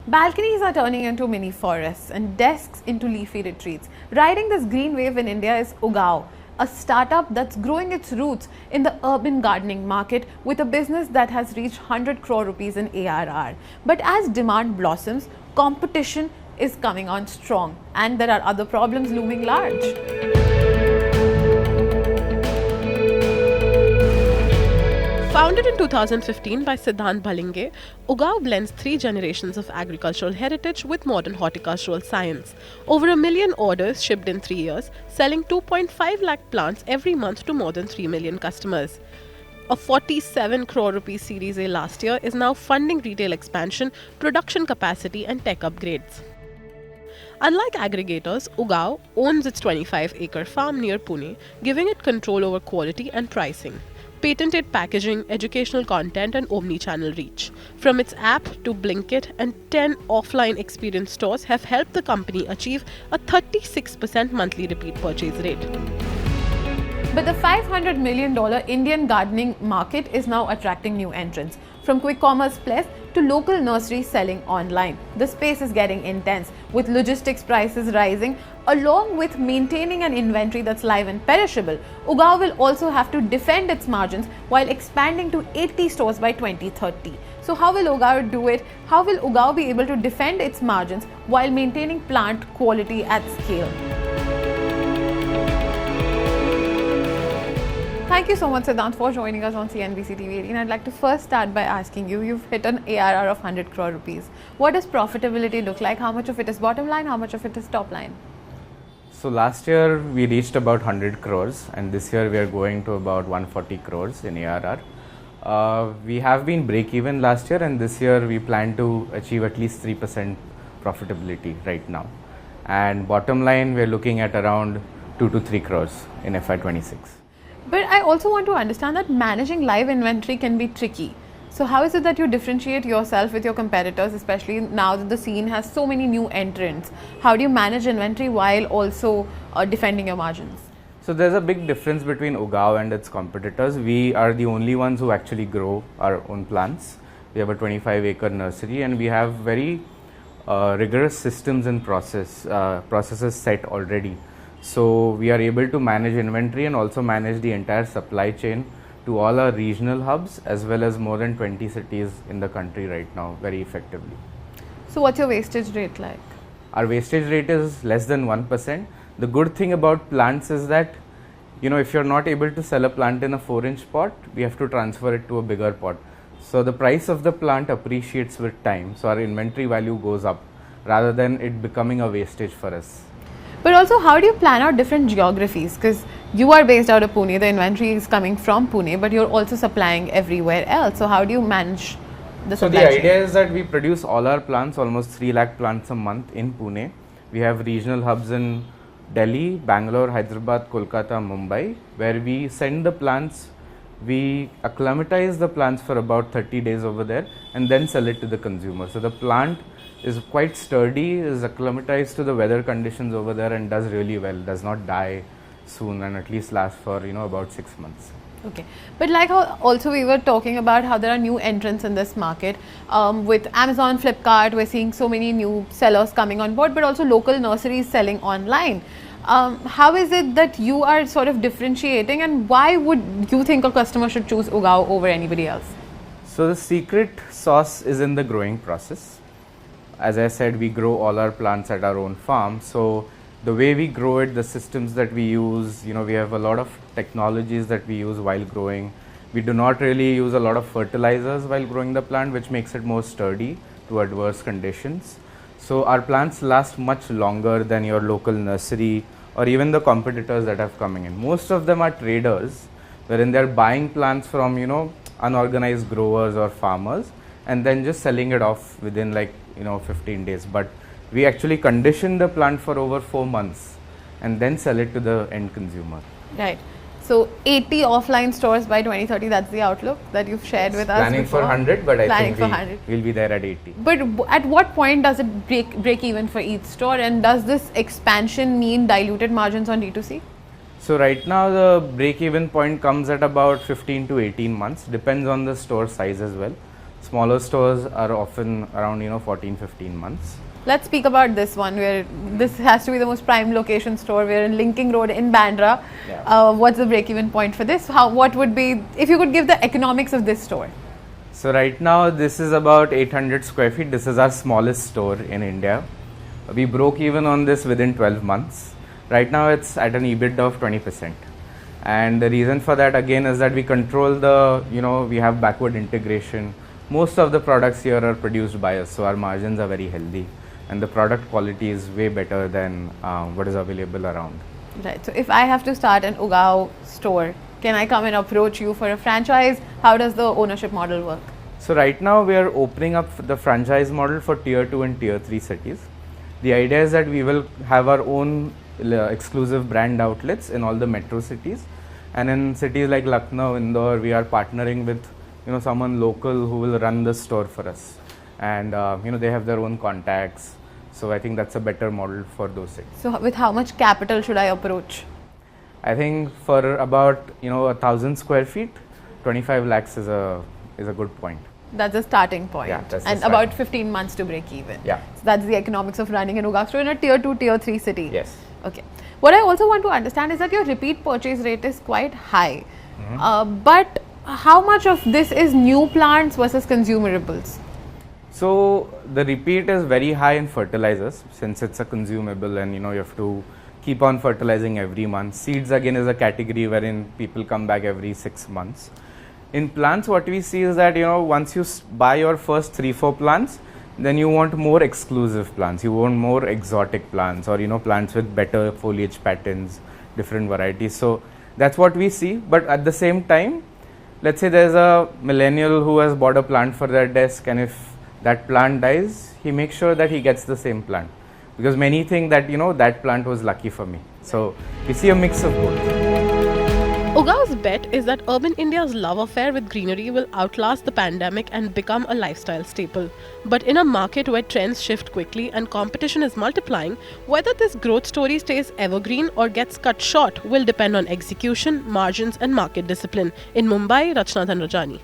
Balconies are turning into mini forests and desks into leafy retreats. Riding this green wave in India is Ugaao, a startup that's growing its roots in the urban gardening market with a business that has reached 100 crore rupees in ARR. But as demand blossoms, competition is coming on strong and there are other problems looming large. Founded in 2015 by Siddhant Bhalinge, Ugaao blends 3 generations of agricultural heritage with modern horticultural science. Over 1 million orders shipped in 3 years, selling 2.5 lakh plants every month to more than 3 million customers. A 47 crore rupees Series A last year is now funding retail expansion, production capacity and tech upgrades. Unlike aggregators, Ugaao owns its 25-acre farm near Pune, giving it control over quality and pricing. Patented packaging, educational content and omni-channel reach. From its app to Blinkit and 10 offline experience stores have helped the company achieve a 36% monthly repeat purchase rate. But the $500 million Indian gardening market is now attracting new entrants. From quick commerce plays to local nurseries selling online. The space is getting intense, with logistics prices rising, along with maintaining an inventory that's live and perishable. Ugaao will also have to defend its margins while expanding to 80 stores by 2030. So how will Ugaao do it? How will Ugaao be able to defend its margins while maintaining plant quality at scale? Thank you so much, Siddhant, for joining us on CNBC-TV18. I'd like to first start by asking you, you've hit an ARR of 100 crore rupees. What does profitability look like? How much of it is bottom line? How much of it is top line? So last year we reached about 100 crores and this year we are going to about 140 crores in ARR. We have been break even last year and this year we plan to achieve at least 3% profitability right now. And bottom line we're looking at around 2 to 3 crores in FY26. But I also want to understand that managing live inventory can be tricky. So how is it that you differentiate yourself with your competitors, especially now that the scene has so many new entrants? How do you manage inventory while also defending your margins? So there's a big difference between Ugaao and its competitors. We are the only ones who actually grow our own plants. We have a 25-acre nursery and we have very rigorous systems and processes set already. So we are able to manage inventory and also manage the entire supply chain to all our regional hubs as well as more than 20 cities in the country right now very effectively. So what's your wastage rate like? Our wastage rate is less than 1%. The good thing about plants is that, if you're not able to sell a plant in a 4-inch pot, we have to transfer it to a bigger pot. So the price of the plant appreciates with time. So our inventory value goes up rather than it becoming a wastage for us. But also, how do you plan out different geographies? Because you are based out of Pune, the inventory is coming from Pune, but you're also supplying everywhere else. So how do you manage the supply chain? So the idea is that we produce all our plants, almost 3 lakh plants a month in Pune. We have regional hubs in Delhi, Bangalore, Hyderabad, Kolkata, Mumbai, where we send the plants, we acclimatize the plants for about 30 days over there and then sell it to the consumer. So the plant is quite sturdy, is acclimatized to the weather conditions over there and does really well, does not die soon and at least lasts for about 6 months. Okay, but like how also we were talking about how there are new entrants in this market with Amazon, Flipkart, we're seeing so many new sellers coming on board, but also local nurseries selling online. How is it that you are sort of differentiating and why would you think a customer should choose Ugaao over anybody else? So the secret sauce is in the growing process. As I said, we grow all our plants at our own farm. So the way we grow it, the systems that we use, we have a lot of technologies that we use while growing. We do not really use a lot of fertilizers while growing the plant, which makes it more sturdy to adverse conditions. So our plants last much longer than your local nursery or even the competitors that have coming in. Most of them are traders, wherein they're buying plants from, unorganized growers or farmers and then just selling it off within 15 days. But we actually condition the plant for over 4 months and then sell it to the end consumer. Right. So 80 offline stores by 2030, that's the outlook that you've shared with us. Planning for 100, but I think we'll be there at 80. But at what point does it break even for each store, and does this expansion mean diluted margins on D2C? So right now the break even point comes at about 15 to 18 months, depends on the store size as well. Smaller stores are often around 14-15 months. Let's speak about this one, where this has to be the most prime location store. We're in Linking Road in Bandra. Yeah. What's the break-even point for this? What would be, if you could give the economics of this store? So right now this is about 800 square feet. This is our smallest store in India. We broke even on this within 12 months. Right now it's at an EBITDA of 20%. And the reason for that again is that we control the, we have backward integration. Most of the products here are produced by us, so our margins are very healthy. And the product quality is way better than what is available around. Right. So if I have to start an Ugaao store, can I come and approach you for a franchise? How does the ownership model work? So right now we are opening up the franchise model for tier 2 and tier 3 cities. The idea is that we will have our own exclusive brand outlets in all the metro cities. And in cities like Lucknow, Indore, we are partnering with someone local who will run the store for us. And they have their own contacts. So I think that's a better model for those cities. So with how much capital should I approach? I think for about 1,000 square feet, 25 lakhs is a good point. That's the starting point. Yeah, that's and the about 15 months to break even. Yeah. So that's the economics of running an Ugaao store in a tier 2, tier 3 city. Yes. Okay. What I also want to understand is that your repeat purchase rate is quite high. But how much of this is new plants versus consumables? So the repeat is very high in fertilizers, since it's a consumable and you have to keep on fertilizing every month. Seeds again is a category wherein people come back every 6 months. In plants, what we see is that once you buy your first 3-4 plants, then you want more exclusive plants. You want more exotic plants, or plants with better foliage patterns, different varieties. So that's what we see. But at the same time, let's say there's a millennial who has bought a plant for their desk, and if that plant dies, he makes sure that he gets the same plant, because many think that that plant was lucky for me. So we see a mix of both. Ugao's bet is that urban India's love affair with greenery will outlast the pandemic and become a lifestyle staple. But in a market where trends shift quickly and competition is multiplying, whether this growth story stays evergreen or gets cut short will depend on execution, margins and market discipline. In Mumbai, Rachna Dhanrajani.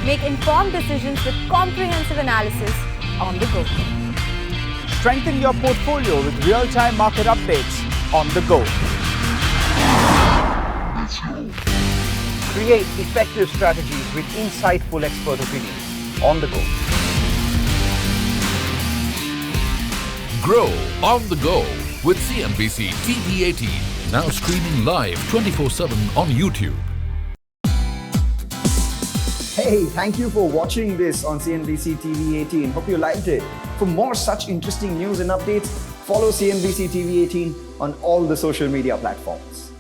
Make informed decisions with comprehensive analysis on the go. Strengthen your portfolio with real-time market updates on the go. Create effective strategies with insightful expert opinions on the go. Grow on the go with CNBC-TV18, now streaming live 24/7 on YouTube. Hey, thank you for watching this on CNBC TV18. Hope you liked it. For more such interesting news and updates, follow CNBC TV18 on all the social media platforms.